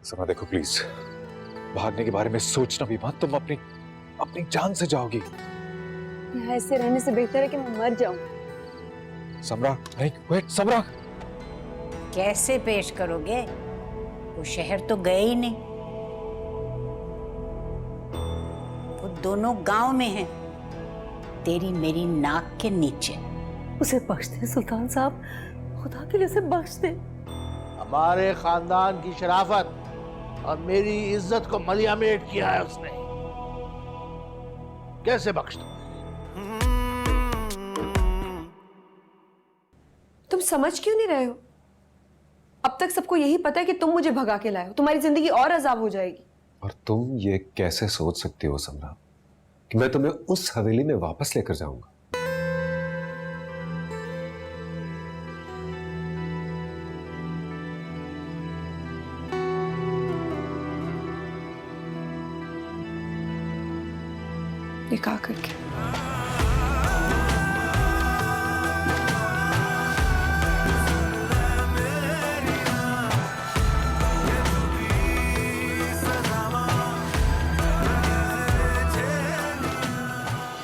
समा देखो प्लीज, भागने के बारे में सोचना भी मत। तुम अपनी अपनी जान से जाओगी। यहाँ ऐसे रहने से बेहतर है कि मैं मर जाऊं। समरा, नहीं वेट, समरा। कैसे पेश करोगे? वो शहर तो गए ही नहीं, वो दोनों गांव में हैं, तेरी मेरी नाक के नीचे। उसे बख्श दे सुल्तान साहब, खुदा के लिए उसे बख्श दे। हमारे खानदान की शराफत और मेरी इज्जत को मलियामेट किया है उसने, कैसे बख्श दूं? तुम समझ क्यों नहीं रहे हो? अब तक सबको यही पता है कि तुम मुझे भगा के लाए हो। तुम्हारी जिंदगी और अजाब हो जाएगी। और तुम ये कैसे सोच सकती हो समरा कि मैं तुम्हें उस हवेली में वापस लेकर जाऊंगा? निकाह करके।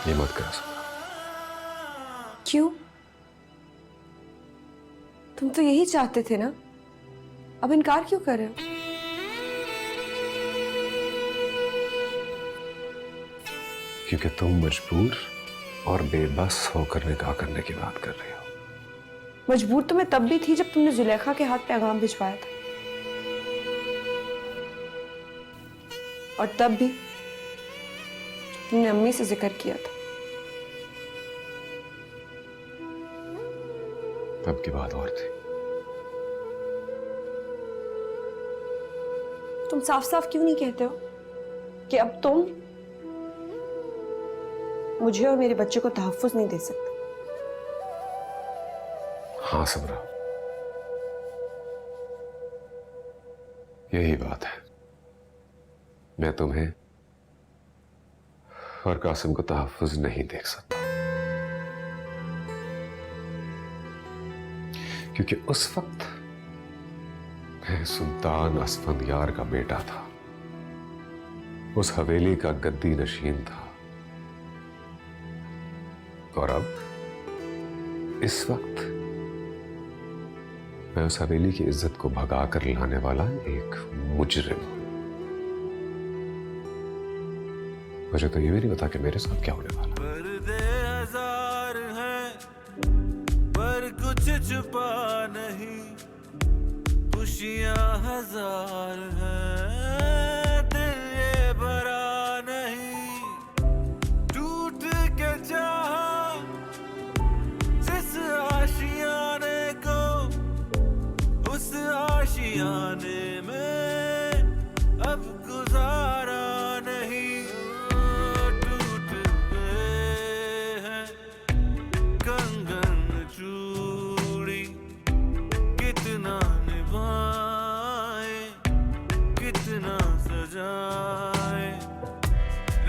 ये मत करो समरा। क्यों? तुम तो यही चाहते थे ना, अब इनकार क्यों कर रहे हो? क्योंकि तुम मजबूर और बेबस होकर निकाह करने की बात कर रही हो। मजबूर तो मैं तब भी थी जब तुमने जुलेखा के हाथ पैगाम भिजवाया था, और तब भी तुमने अम्मी से जिक्र किया था। तब की बात और थी। तुम साफ साफ क्यों नहीं कहते हो कि अब तुम मुझे और मेरे बच्चे को तहफ्फुज नहीं दे सकते? हाँ समरा, यही बात है। मैं तुम्हें और कासिम को तहफ्फुज नहीं दे सकता, क्योंकि उस वक्त मैं सुल्तान असफंदयार का बेटा था, उस हवेली का गद्दी नशीन था। और अब इस वक्त मैं उस हवेली की इज्जत को भगा कर लाने वाला एक मुजरिम हूं। मुझे तो ये भी नहीं पता कि मेरे साथ क्या होने वाला। पर्दे हजार हैं पर कुछ छुपा नहीं, खुशियां हजार हैं दिल ये भरा नहीं। टूट के चाहा जिस आशियाने को, उस आशियाने में अब गुजारा नहीं। टूट गए हैं कंगन चूड़ी, कितना निभाए कितना सजाए।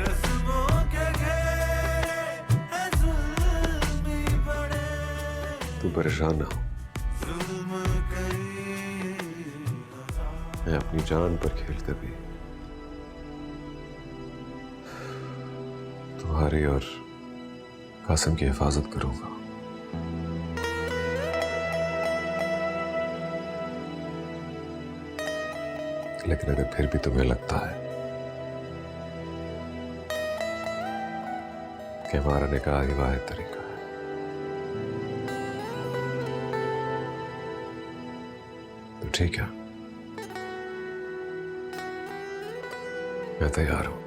रस्मों के घेरे हैं जुल्मी बड़े, तू परेशान ना हो, जुल्म कई मैं अपनी जान पर खेल कर भी तुम्हारी और कासिम की हिफाजत करूंगा। लेकिन अगर फिर भी तुम्हें लगता है कि हमारा निकाह ही वाहिद तरीका है, तो ठीक है, मैं तैयार हूं।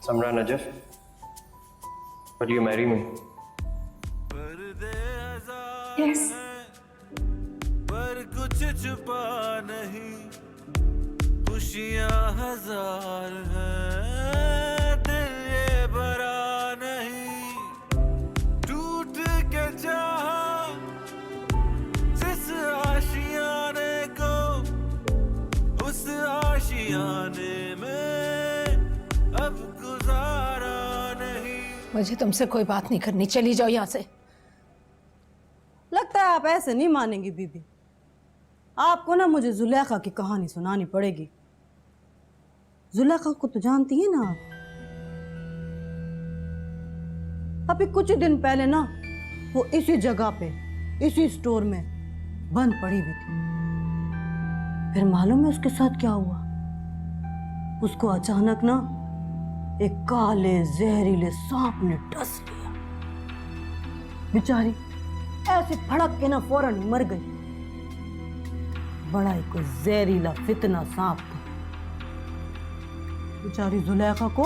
Samra Najaf, will you marry me? Yes. पर कुछ छुपा नहीं, खुशियां हजार हैं, दिल ये भरा नहीं, टूट के चाहा जिस आशियाने को, उस आशियाने में अब गुजारा नहीं। मुझे तुमसे कोई बात नहीं करनी, चली जाओ यहाँ से। लगता है आप ऐसे नहीं मानेंगी बीबी। आपको ना मुझे जुलेखा की कहानी सुनानी पड़ेगी। जुलेखा को तो जानती है ना आप। अभी कुछ ही दिन पहले ना वो इसी जगह पे, इसी स्टोर में बंद पड़ी हुई थी। फिर मालूम है उसके साथ क्या हुआ? उसको अचानक ना एक काले जहरीले सांप ने डस लिया। बेचारी ऐसे फड़क के ना फौरन मर गई। बड़ा ही कोई जहरीला फितना सांप था। बेचारी जुलेखा को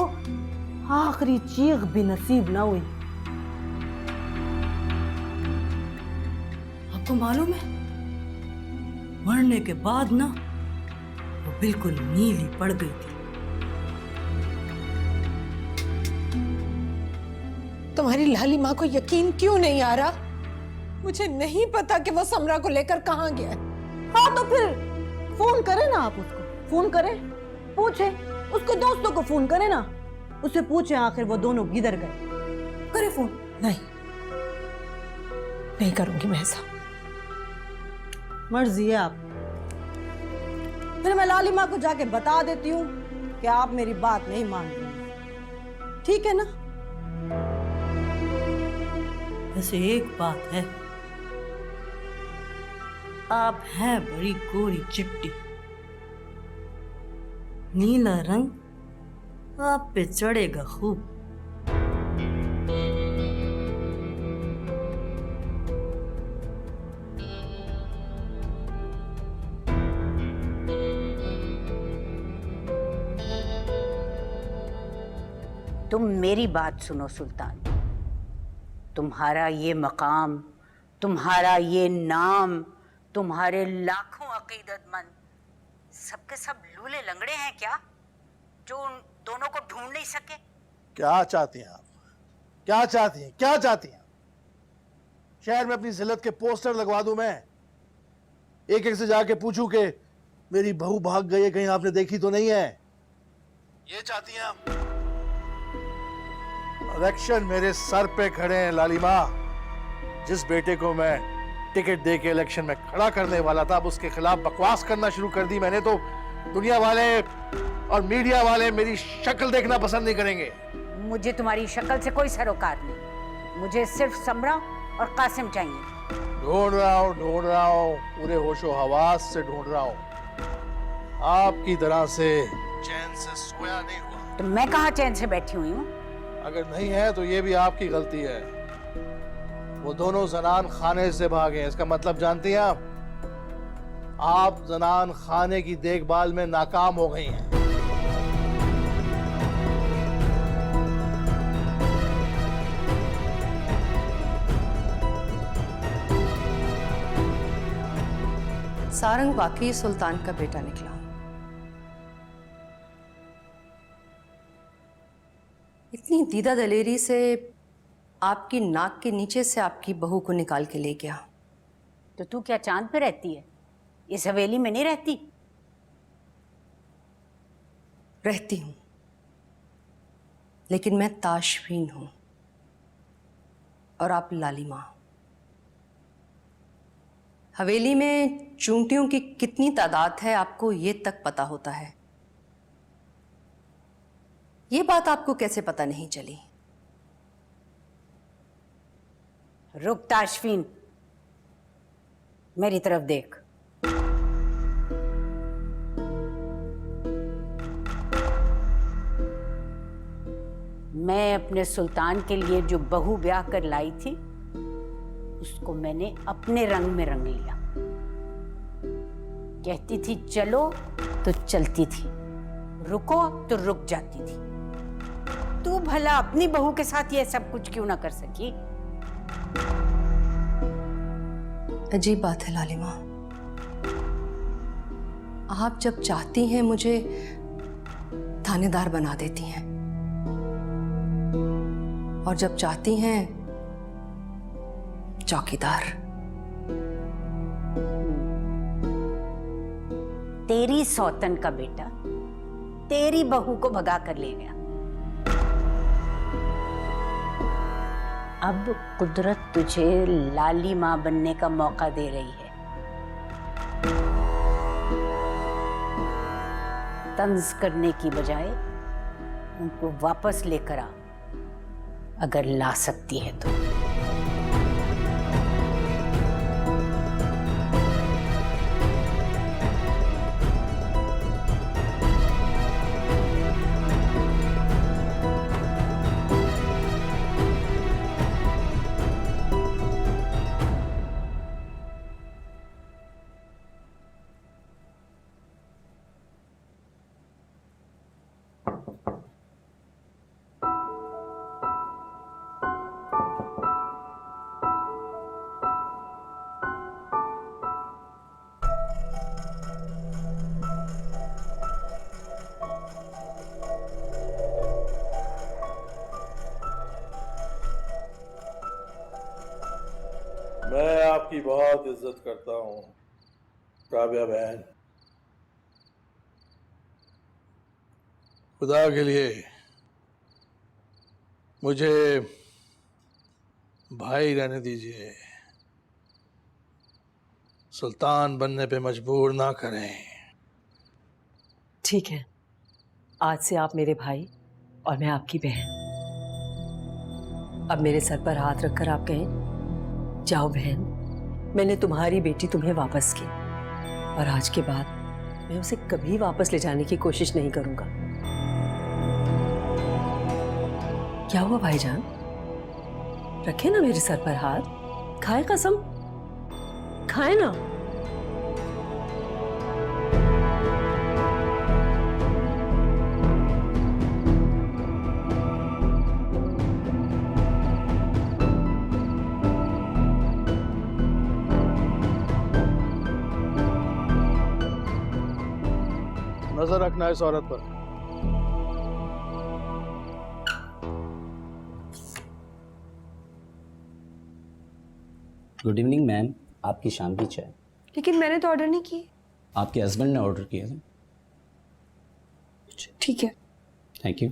आखिरी चीख भी नसीब ना हुई। आपको मालूम है, मरने के बाद ना वो बिल्कुल नीली पड़ गई थी। तुम्हारी लाली माँ को यकीन क्यों नहीं आ रहा? मुझे नहीं पता कि वो समरा को लेकर कहाँ गया है। हाँ तो फिर फोन करें ना आप उसको, फोन करें, पूछे उसके दोस्तों को फोन करें ना, उससे पूछे आखिर वो दोनों किधर गए। करे फोन। नहीं करूंगी मैं ऐसा। मर्जी है आप। फिर मैं लाली माँ को जाके बता देती हूँ कि आप मेरी बात नहीं मान रही। ठीक है ना? वैसे एक बात है, आप हैं बड़ी गोरी चिट्टी। नीला रंग आप पे चढ़ेगा खूब। तुम मेरी बात सुनो सुल्तान। तुम्हारा ये मकाम, तुम्हारा ये नाम, तुम्हारे लाखों अकीदतमंद सबके सब लूले लंगड़े हैं क्या, जो उन दोनों को ढूंढ नहीं सके? क्या चाहती हैं आप? क्या चाहती हैं? क्या चाहती हैं? शहर में अपनी जिल्लत के पोस्टर लगवा दूं मैं? एक एक से जाके पूछूं कि मेरी बहू भाग गई है, कहीं आपने देखी तो नहीं है? ये चाहती हैं आप? इलेक्शन मेरे सर पे खड़े हैं लालिमा। जिस बेटे को मैं टिकट दे के इलेक्शन में खड़ा करने वाला था, अब उसके खिलाफ बकवास करना शुरू कर दी मैंने, तो दुनिया वाले और मीडिया वाले मेरी शक्ल देखना पसंद नहीं करेंगे। मुझे तुम्हारी शक्ल से कोई सरोकार नहीं। मुझे सिर्फ समरा और कासिम चाहिए। ढूंढ रहा हूँ, पूरे होशो हवास से ढूंढ रहा हूँ। आपकी तरह से चैन से सोया नहीं हुआ। तो मैं कहाँ चैन से बैठी हुई हूँ? अगर नहीं है तो ये भी आपकी गलती है। वो दोनों जनान खाने से भागे, इसका मतलब जानती हैं आप जनान खाने की देखभाल में नाकाम हो गई हैं। सारंग वाकई सुल्तान का बेटा निकला। इतनी दीदा दलेरी से आपकी नाक के नीचे से आपकी बहू को निकाल के ले गया। तो तू क्या चांद पे रहती है? इस हवेली में नहीं रहती? रहती हूं, लेकिन मैं ताशफीन हूं और आप लालिमा। हवेली में चूंटियों की कितनी तादाद है आपको ये तक पता होता है। ये बात आपको कैसे पता नहीं चली? रुक ताशफीन, मेरी तरफ देख। मैं अपने सुल्तान के लिए जो बहू ब्याह कर लाई थी, उसको मैंने अपने रंग में रंग लिया। कहती थी चलो तो चलती थी, रुको तो रुक जाती थी। तू भला अपनी बहू के साथ ये सब कुछ क्यों ना कर सकी? अजीब बात है लालिमा, आप जब चाहती हैं मुझे थानेदार बना देती हैं, और जब चाहती हैं चौकीदार। तेरी सौतन का बेटा तेरी बहू को भगा कर ले गया। अब कुदरत तुझे लाली माँ बनने का मौका दे रही है। तंज करने की बजाय उनको वापस लेकर आ, अगर ला सकती है तो। मैं आपकी बहुत इज्जत करता हूँ राबिया बहन। खुदा के लिए मुझे भाई रहने दीजिए, सुल्तान बनने पे मजबूर ना करें। ठीक है, आज से आप मेरे भाई और मैं आपकी बहन। अब मेरे सर पर हाथ रखकर आप कहें, जाओ बहन, मैंने तुम्हारी बेटी तुम्हें वापस की, और आज के बाद मैं उसे कभी वापस ले जाने की कोशिश नहीं करूंगा। क्या हुआ भाईजान? रखे ना मेरे सर पर हाथ, खाए कसम, खाए ना। नजर रखना इस औरत पर। गुड इवनिंग मैम, आपकी शाम की चाय। लेकिन मैंने तो ऑर्डर नहीं की। आपके हस्बैंड ने ऑर्डर किया था। ठीक है। Thank you.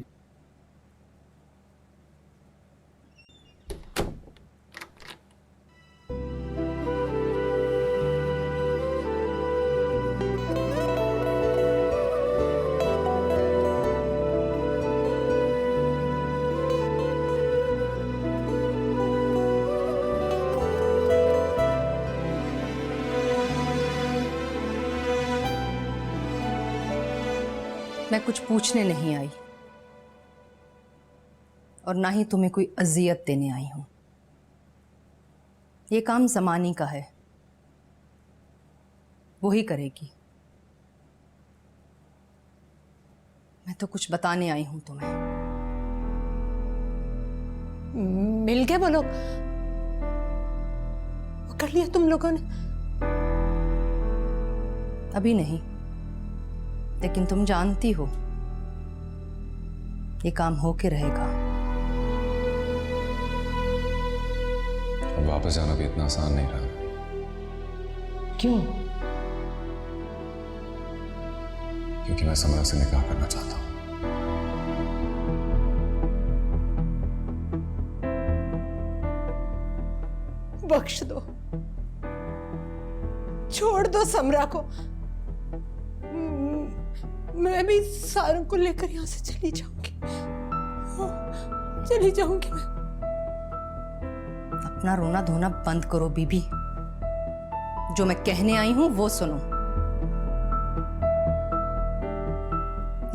मैं कुछ पूछने नहीं आई और ना ही तुम्हें कोई अजियत देने आई हूं। ये काम ज़मानी का है, वो ही करेगी। मैं तो कुछ बताने आई हूं तुम्हें। मिल गए वो लोग? वो कर लिया तुम लोगों ने? अभी नहीं, लेकिन तुम जानती हो ये काम होके रहेगा। अब वापस जाना भी इतना आसान नहीं रहा। क्यों? क्योंकि मैं समरा से निकाह करना चाहता हूं। बख्श दो, छोड़ दो समरा को। मैं भी सारों को लेकर यहां से चली जाऊंगी। चली जाऊंगी मैं। अपना रोना धोना बंद करो बीबी। जो मैं कहने आई हूं वो सुनो।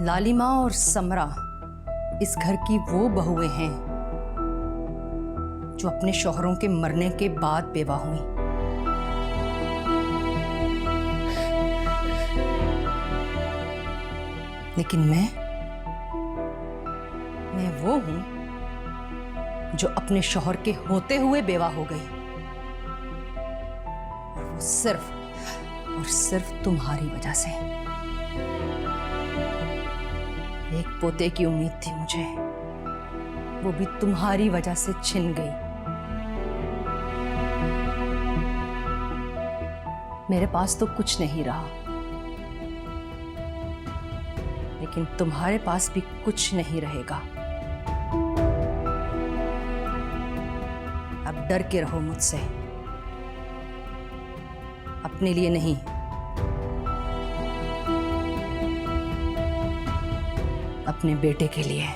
लालिमा और समरा इस घर की वो बहुएं हैं जो अपने शौहरों के मरने के बाद बेवा हुई। लेकिन मैं मैं वो हूं जो अपने शौहर के होते हुए बेवा हो गई, और वो सिर्फ और सिर्फ तुम्हारी वजह से। एक पोते की उम्मीद थी मुझे, वो भी तुम्हारी वजह से छिन गई। मेरे पास तो कुछ नहीं रहा, लेकिन तुम्हारे पास भी कुछ नहीं रहेगा। अब डर के रहो मुझसे, अपने लिए नहीं, अपने बेटे के लिए।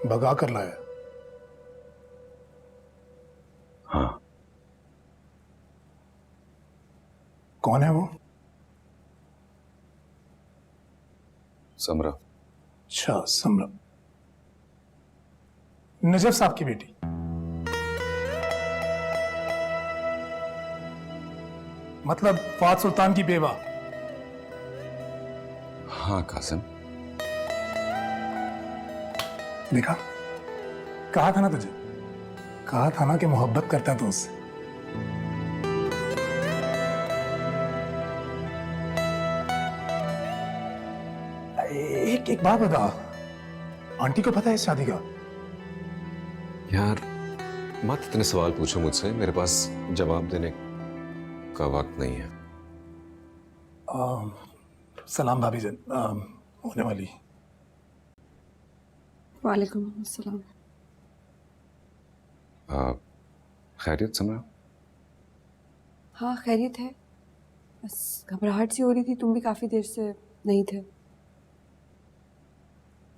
भगा कर लाया? हाँ। कौन है वो? समरा। अच्छा, समरा। नजफ साहब की बेटी। मतलब फात सुल्तान की बेवा। हाँ कासिम। देखा, कहा था ना तुझे, कहा था ना कि मोहब्बत करता है तो उससे। एक बात बता, आंटी को पता है इस शादी का? यार मत इतने सवाल पूछो मुझसे, मेरे पास जवाब देने का वक्त नहीं है। सलाम भाभी जान, होने वाली। वालेकुम अस्सलाम। खैरियत समरा? हाँ खैरियत है, बस घबराहट सी हो रही थी, तुम भी काफी देर से नहीं थे।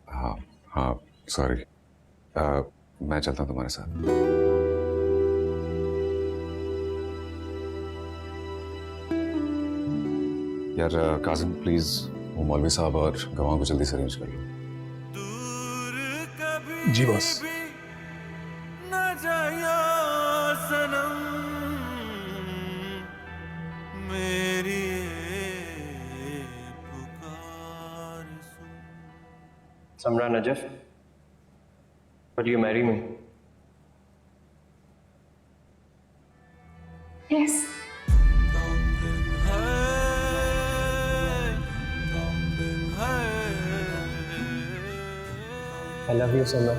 हाँ हाँ सॉरी, मैं चलता हूँ तुम्हारे साथ। यार कासिम प्लीज वो मौलवी साहब और गवाह को जल्दी से अरेंज कर लो। जी बॉस। न जाया सनम मेरी पुकार सुन। Samra Najaf, will you marry me? Yes. I love you, Samra.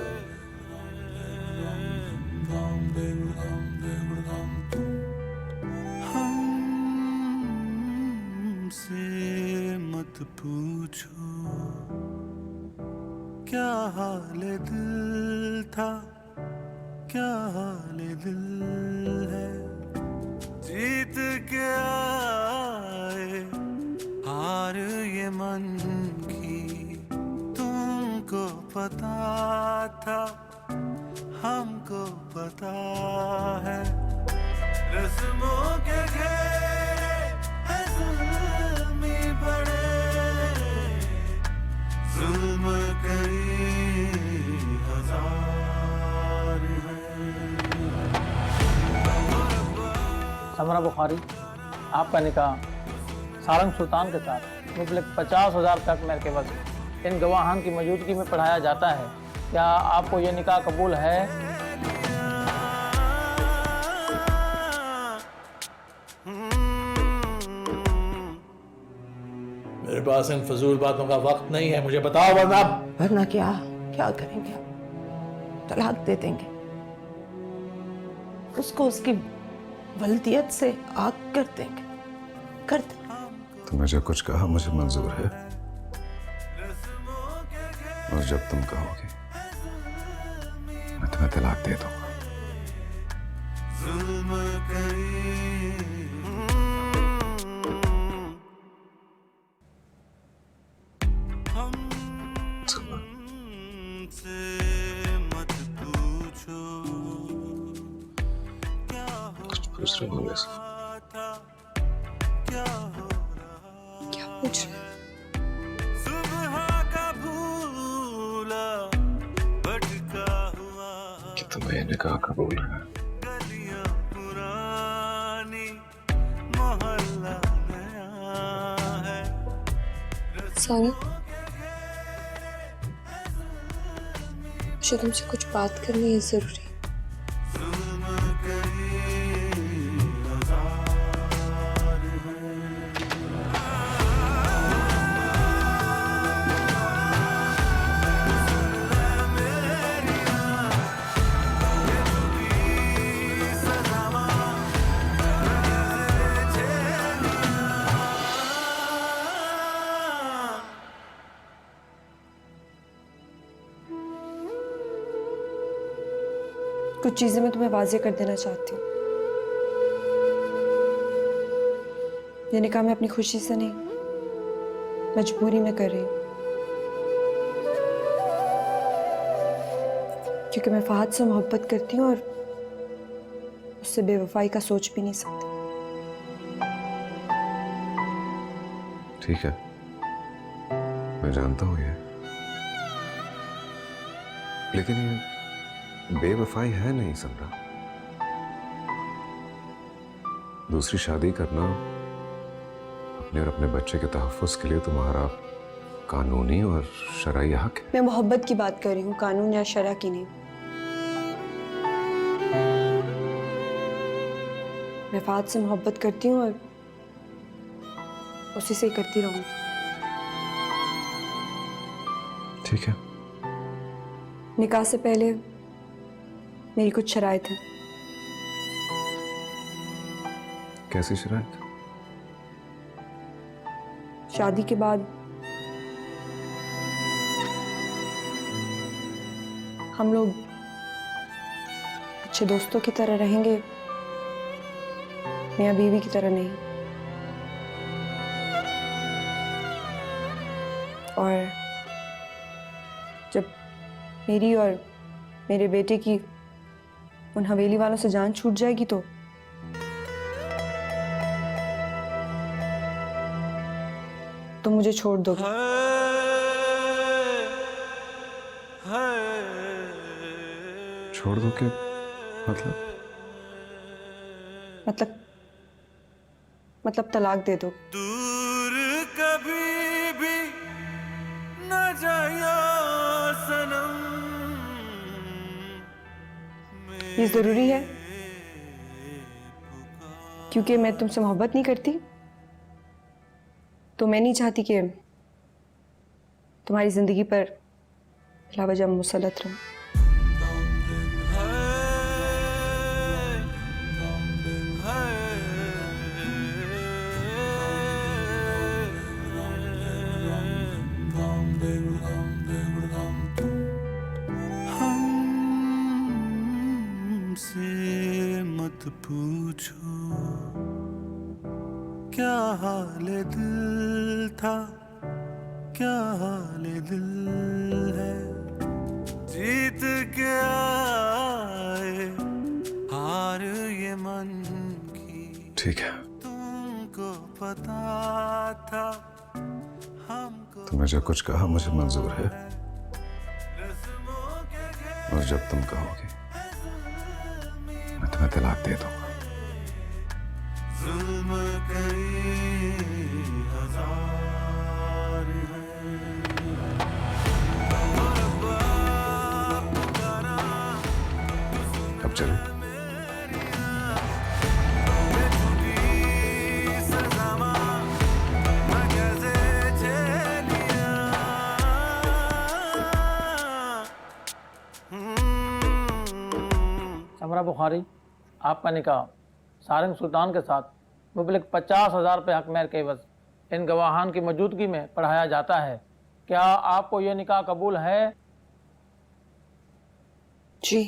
हमसे मत पूछो क्या हाल दिल था, क्या हाल दिल है। जीत के आए हार ये मन की, तुमको पता था, हमको पता है। रस्मों के घेरे है जुल्मी बड़े, जुल्म कई हजार हैं। समरा बुखारी, आपका निकाह सारंग सुल्तान के साथ मुबलक 50,000 तक मेरे के वक्त इन गवाहान की मौजूदगी में पढ़ाया जाता है। क्या आपको ये निकाह कबूल है? मेरे पास इन फजूल बातों का वक्त नहीं है, मुझे बताओ वरना। वरना क्या क्या करेंगे? तलाक दे देंगे, उसको उसकी वल्दियत से आग कर देंगे, कर देंगे। तुमने जो कुछ कहा मुझे मंजूर है, और जब तुम कहोगे मैं तुम्हें तलाक दे दूंगा। जुल्म हमसे मत पूछो पूछ रहे होंगे से। क्या पूछ रहे? कि तुम्हें निकाह कबूल है। सारा, मुझे तुमसे कुछ बात करनी है जरूरी। कुछ चीजें मैं तुम्हें वाज़ेह कर देना चाहती हूँ। ये निकाह मैं अपनी खुशी से नहीं, मजबूरी में कर रही हूँ, क्योंकि मैं फहद से मोहब्बत करती हूँ और उससे बेवफाई का सोच भी नहीं सकती। ठीक है, मैं जानता हूँ ये, लेकिन ये बेवफाई है नहीं समरा। दूसरी शादी करना अपने और अपने बच्चे के तहफ़्फ़ुज़ के लिए तुम्हारा कानूनी और शरई हक है। मैं मोहब्बत की बात कर रही हूँ, कानून या शरअ की नहीं। मैं फहद से मोहब्बत करती हूँ और उसी से ही करती रहूँगी। ठीक है। निकाह से पहले मेरी कुछ शराइत है। कैसी शराइत? शादी के बाद हम लोग अच्छे दोस्तों की तरह रहेंगे, मियां बीवी की तरह नहीं। और जब मेरी और मेरे बेटे की उन हवेली वालों से जान छूट जाएगी तो तुम मुझे छोड़ दोगे। छोड़ दो कि मतलब तलाक दे दो। दूर कभी भी न जाया सनम। ये जरूरी है क्योंकि मैं तुमसे मोहब्बत नहीं करती, तो मैं नहीं चाहती कि तुम्हारी जिंदगी पर बिला वजह मुसल्लत रहूं। हमसे मत पूछो क्या हाल दिल था, क्या हाल दिल है। जीत के आए हार ये मन की। ठीक है। तुमको पता था हमको। तुमने जो कुछ कहा मुझे मंजूर है, और जब तुम कहोगे मैं तुम्हें तलाक दे दूंगा। जुल्म कई हजार हैं। अब चलो। समरा बुखारी, आपका निकाह सारंग सुल्तान के साथ मुबलिक 50,000 रुपये हक महर के एवज इन गवाहान की मौजूदगी में पढ़ाया जाता है। क्या आपको ये निकाह कबूल है? जी।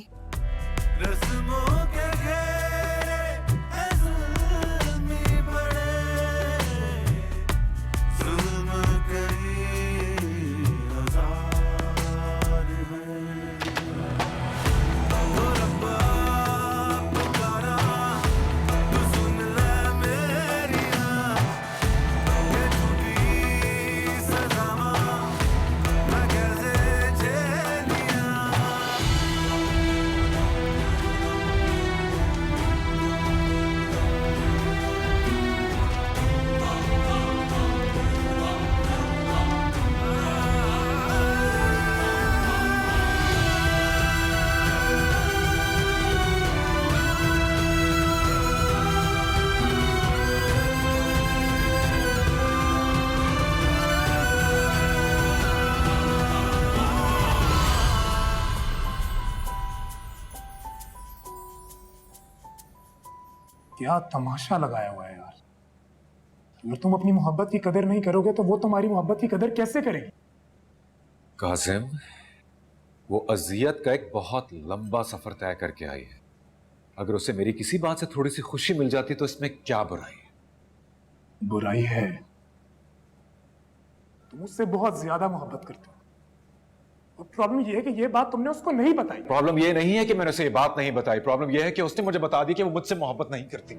क्या तमाशा लगाया हुआ है यार। अगर तुम अपनी मोहब्बत की कदर नहीं करोगे तो वो तुम्हारी मोहब्बत की कदर कैसे करेगी? कासिम, वो अजियत का एक बहुत लंबा सफर तय करके आई है। अगर उसे मेरी किसी बात से थोड़ी सी खुशी मिल जाती तो इसमें क्या बुराई है? बुराई है, तुम उससे बहुत ज्यादा मोहब्बत करते हो। और प्रॉब्लम ये है कि ये बात तुमने उसको नहीं बताई। प्रॉब्लम ये नहीं है कि मैंने उसे ये बात नहीं बताई, प्रॉब्लम ये है कि उसने मुझे बता दी कि वो मुझसे मोहब्बत नहीं करती।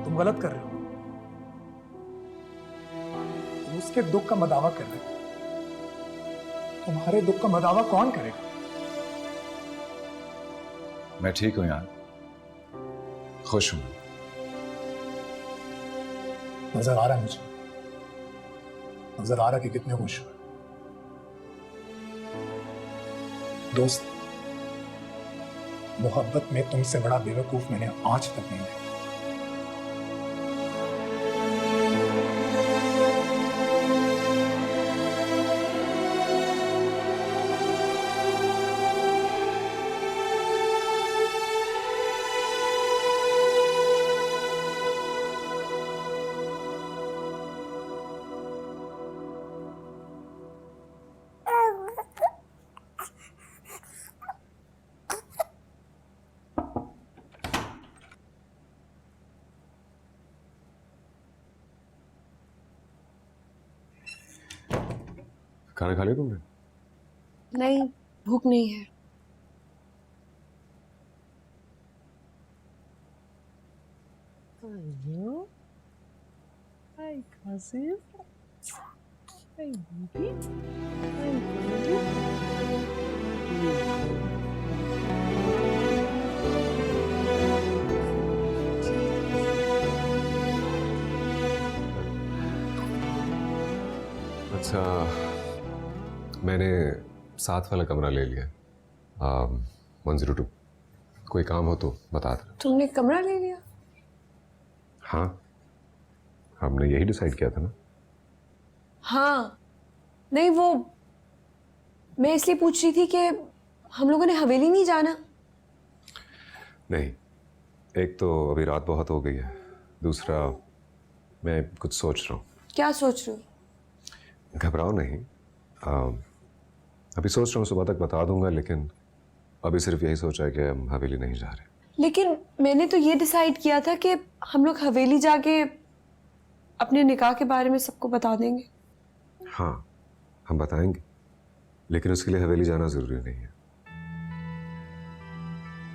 तुम गलत कर रहे हो। तुम उसके दुख का मदावा कर रहे हो। तुम्हारे दुख का मदावा कौन करेगा? मैं ठीक हूं यार, खुश हूं। नजर आ रहा है मुझे, नजर आ रहा कि कितने खुश हो। दोस्त, मोहब्बत में तुमसे बड़ा बेवकूफ मैंने आज तक नहीं देखा। खाना खा लिया तुमने? नहीं, भूख नहीं है। अच्छा, मैंने साथ वाला कमरा ले लिया, 102। कोई काम हो तो बता देना। तुमने कमरा ले लिया? हाँ, हमने यही डिसाइड किया था ना। हाँ, नहीं वो मैं इसलिए पूछ रही थी कि हम लोगों ने हवेली नहीं जाना। नहीं, एक तो अभी रात बहुत हो गई है, दूसरा मैं कुछ सोच रहा हूँ। क्या सोच रहे हो? घबराओ नहीं, अभी सोच रहा हूँ, सुबह तक बता दूंगा, लेकिन अभी सिर्फ यही सोचा है कि हम हवेली नहीं जा रहे। लेकिन मैंने तो ये डिसाइड किया था कि हम लोग हवेली जाके अपने निकाह के बारे में सबको बता देंगे। हाँ, हम बताएंगे, लेकिन उसके लिए हवेली जाना जरूरी नहीं है।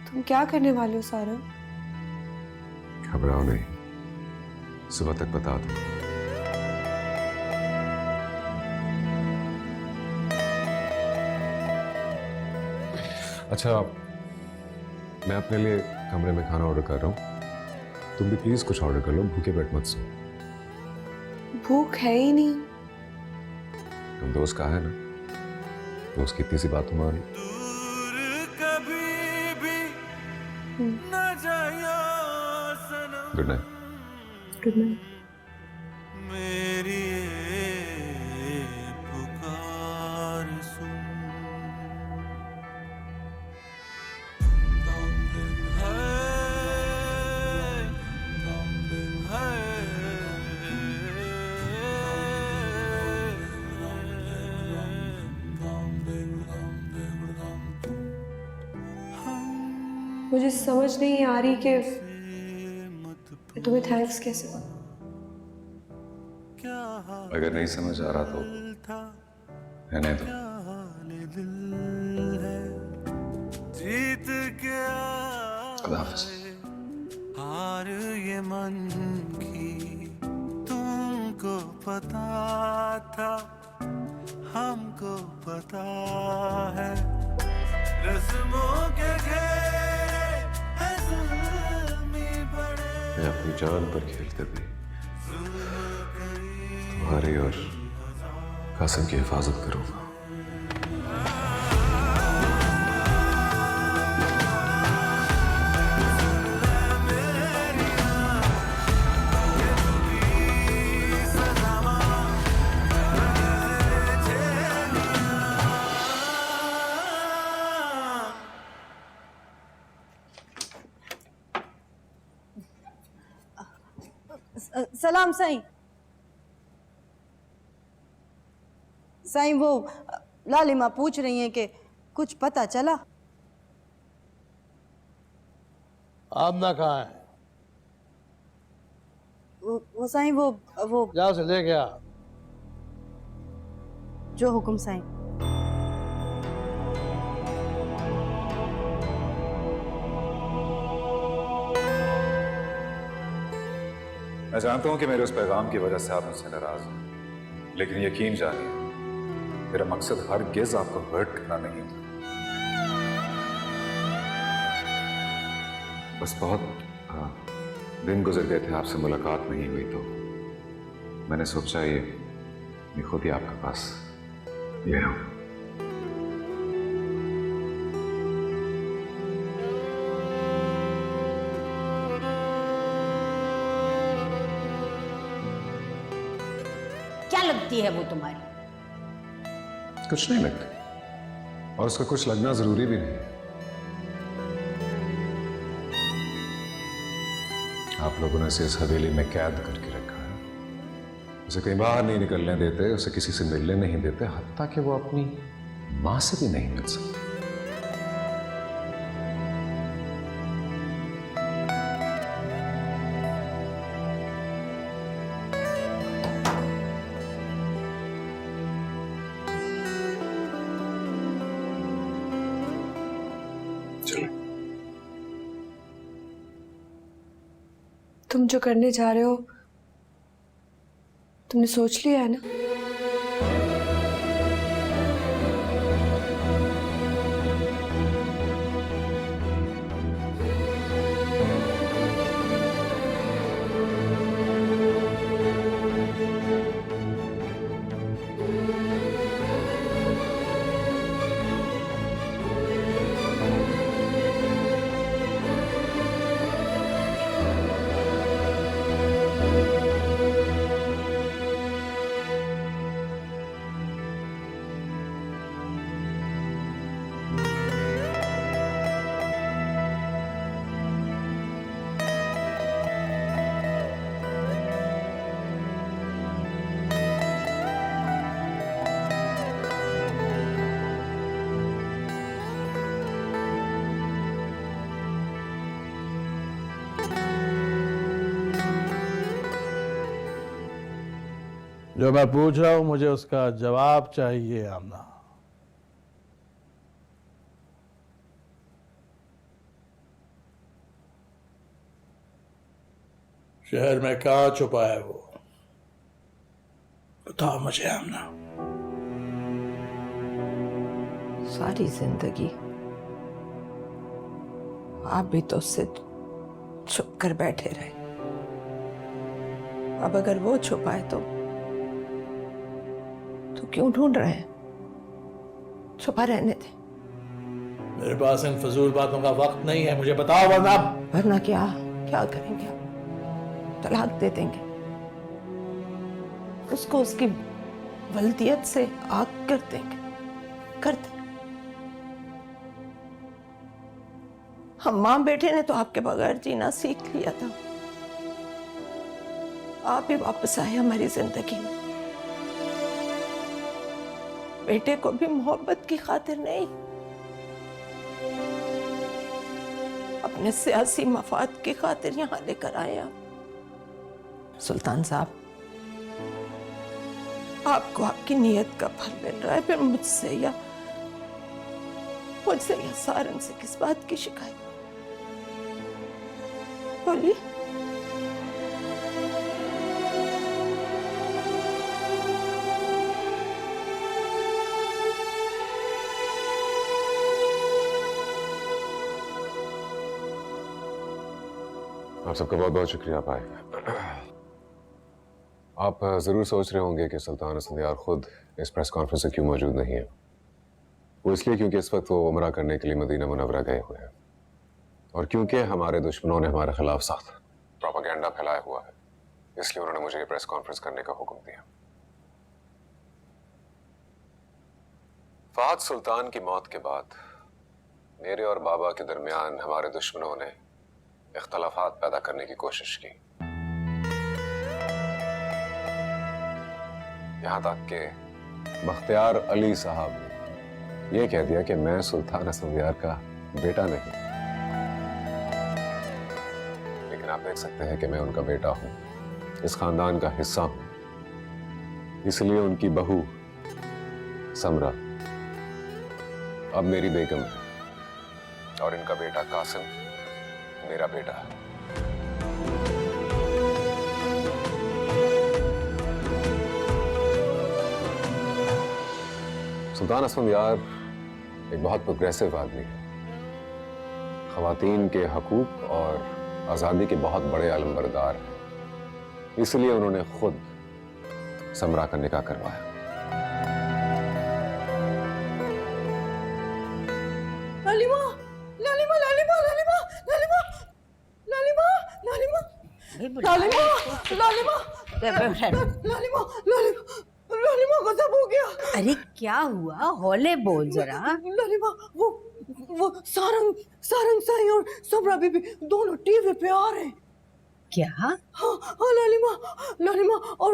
तुम क्या करने वाले हो सारा? घबराओ नहीं, सुबह तक बता दूंगा। अच्छा, मैं अपने लिए कमरे में खाना ऑर्डर कर रहा हूँ, तुम भी प्लीज कुछ ऑर्डर कर लो, भूखे पेट मत सो। भूख है ही नहीं। तुम दोस्त कहा है ना, दोस्त की इतनी सी बात तुम्हारी। Good night. Good night. मेरी पुकार सुन, मुझे समझ नहीं आ रही कि मैं तुम्हें थैंक्स कैसे बोलूं। अगर नहीं समझ आ रहा तो रहने दो। जीत के खुदा हाफिज। हार ये मन की तुमको पता था, हमको पता है रस्मों के घेरे है जुल्मी बड़े। मैं अपनी जान पर खेलते हुए तुम्हारी और कासिम की हिफाजत करूंगा। सलाम साईं। साईं वो लालिमा पूछ रही हैं कि कुछ पता चला? आमना कहाँ है? वो साईं वो जा उसे ले गया। जो हुक्म साईं। मैं जानता हूं कि मेरे उस पैगाम की वजह से आप मुझसे नाराज हैं, लेकिन यकीन जानिए मेरा मकसद हरगिज़ आपको हर्ट करना नहीं था। बस बहुत दिन गुजर गए थे, आपसे मुलाकात नहीं हुई, तो मैंने सोचा ये खुद ही आपके पास ले आऊं। क्या लगती है वो तुम्हारी? कुछ नहीं लगता, और उसका कुछ लगना जरूरी भी नहीं। आप लोगों ने इसे इस हवेली में कैद करके रखा है, उसे कहीं बाहर नहीं निकलने देते, उसे किसी से मिलने नहीं देते, हत्ता कि वो अपनी मां से भी नहीं मिल सकती। तुम जो करने जा रहे हो तुमने सोच लिया है ना? जो मैं पूछ रहा हूं मुझे उसका जवाब चाहिए आमना। शहर में कहाँ छुपा है वो? बताओ मुझे आमना। सारी जिंदगी आप भी तो उससे छुप कर बैठे रहे। अब अगर वो छुपा है तो क्यों ढूंढ रहे हैं? छुपा रहने थे। मेरे पास इन फजूल बातों का वक्त नहीं है, मुझे बताओ वरना क्या क्या करेंगे आप? तलाक दे देंगे उसको, उसकी वल्दियत से आग कर देंगे। कर देंगे। हम मां बेटे ने तो आपके बगैर जीना सीख लिया था। आप ही वापस आए हमारी जिंदगी में। बेटे को भी मोहब्बत की खातिर नहीं, अपने सियासी मफाद की खातिर यहां लेकर आए आप। सुल्तान साहब, आपको आपकी नीयत का फल मिल रहा है, फिर मुझसे या सारंग से किस बात की शिकायत? बोलिए। आप सबका बहुत बहुत शुक्रिया आप आए। आप जरूर सोच रहे होंगे कि सुल्तान असफंदियार खुद इस प्रेस कॉन्फ्रेंस में क्यों मौजूद नहीं है। वो इसलिए क्योंकि इस वक्त वो उमरा करने के लिए मदीना मुनव्वरा गए हुए हैं, और क्योंकि हमारे दुश्मनों ने हमारे खिलाफ सख्त प्रोपेगेंडा फैलाया हुआ है, इसलिए उन्होंने मुझे ये प्रेस कॉन्फ्रेंस करने का हुक्म दिया। फहद सुल्तान की मौत के बाद मेरे और बाबा के दरमियान हमारे दुश्मनों ने इख्तलाफात पैदा करने की कोशिश की, यहां तक कि बख्तियार अली साहब ने यह कह दिया कि मैं सुल्तान असफंदियार का बेटा नहीं। लेकिन आप देख सकते हैं कि मैं उनका बेटा हूं, इस खानदान का हिस्सा हूं, इसलिए उनकी बहू समरा अब मेरी बेगम है, और इनका बेटा कासिम मेरा बेटा है। सुल्तान असफंदियार एक बहुत प्रोग्रेसिव आदमी है, ख्वातीन के हकूक और आज़ादी के बहुत बड़े अलमबरदार हैं, इसलिए उन्होंने खुद समरा का निकाह करवाया। लालिमा लालिमा लालिमा लालिमा लालिमा लालिमा लालिमा लालिमा लालिमा लालिमा लालिमा लालिमा गजब हो गया। अरे क्या हुआ, हौले बोल जरा। लालिमा वो सारंग सारंग साई और सबरा बीबी दोनों टीवी पे आ रहे हैं। क्या? हाँ हाँ लालिमा लालिमा और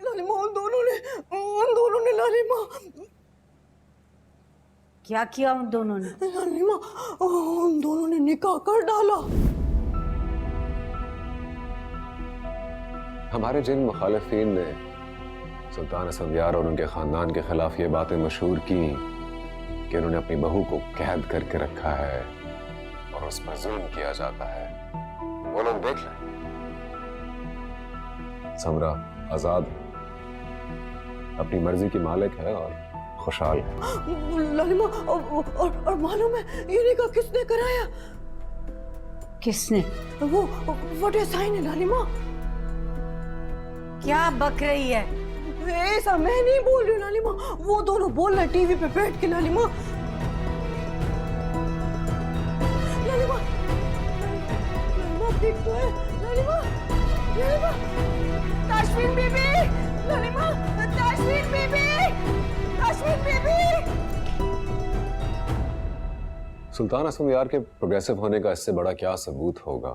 लालिमा उन दोनों ने लालिमा क्या किया उन दोनों ने? लालिमा उन दोनों ने निकाह कर डाला। हमारे जिन मुखालिफिन ने सुल्तान असफंदियार और उनके खानदान के खिलाफ ये बातें मशहूर की कि उन्होंने अपनी बहू को कैद करके रखा है और उस पर जुल्म किया जाता है, वो लोग देख लें। समरा आजाद अपनी मर्जी की मालिक है और खुशहाल है। लालिमा और मालूम है ये निकाह किसने कराया? किसने? वो वटे साई ने। लालिमा क्या बक रही है? ऐसा मैं नहीं बोल रही हूँ लालिमा, वो दोनों बोल रहे टीवी पे बैठ के। लालिमा लालिमा लालिमा ठीक तो है। लालिमा लालिमा ताशमीन बीबी, लालिमा ताशमीन बीबी, ताशमीन बीबी। सुल्तान असफंदियार के प्रोग्रेसिव होने का इससे बड़ा क्या सबूत होगा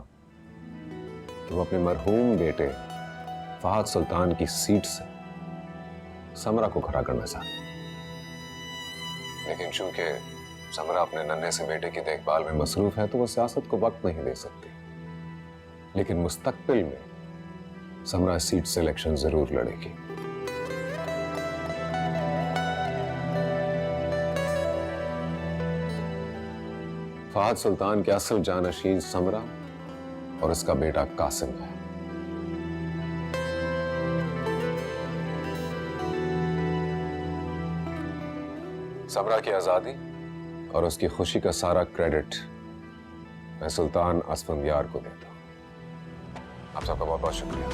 कि वो अपने मरहूम बेटे फहद सुल्तान की सीट से समरा को खड़ा करना चाहते, लेकिन चूंकि समरा अपने नन्हे से बेटे की देखभाल में मसरूफ है तो वो सियासत को वक्त नहीं दे सकती। लेकिन मुस्तकबिल में समरा सीट से इलेक्शन जरूर लड़ेगी। फहद सुल्तान के असल जानशीन समरा और उसका बेटा कासिम है। समरा की आजादी और उसकी खुशी का सारा क्रेडिट मैं सुल्तान असफंदियार को देता हूं। आप सबका बहुत बहुत शुक्रिया।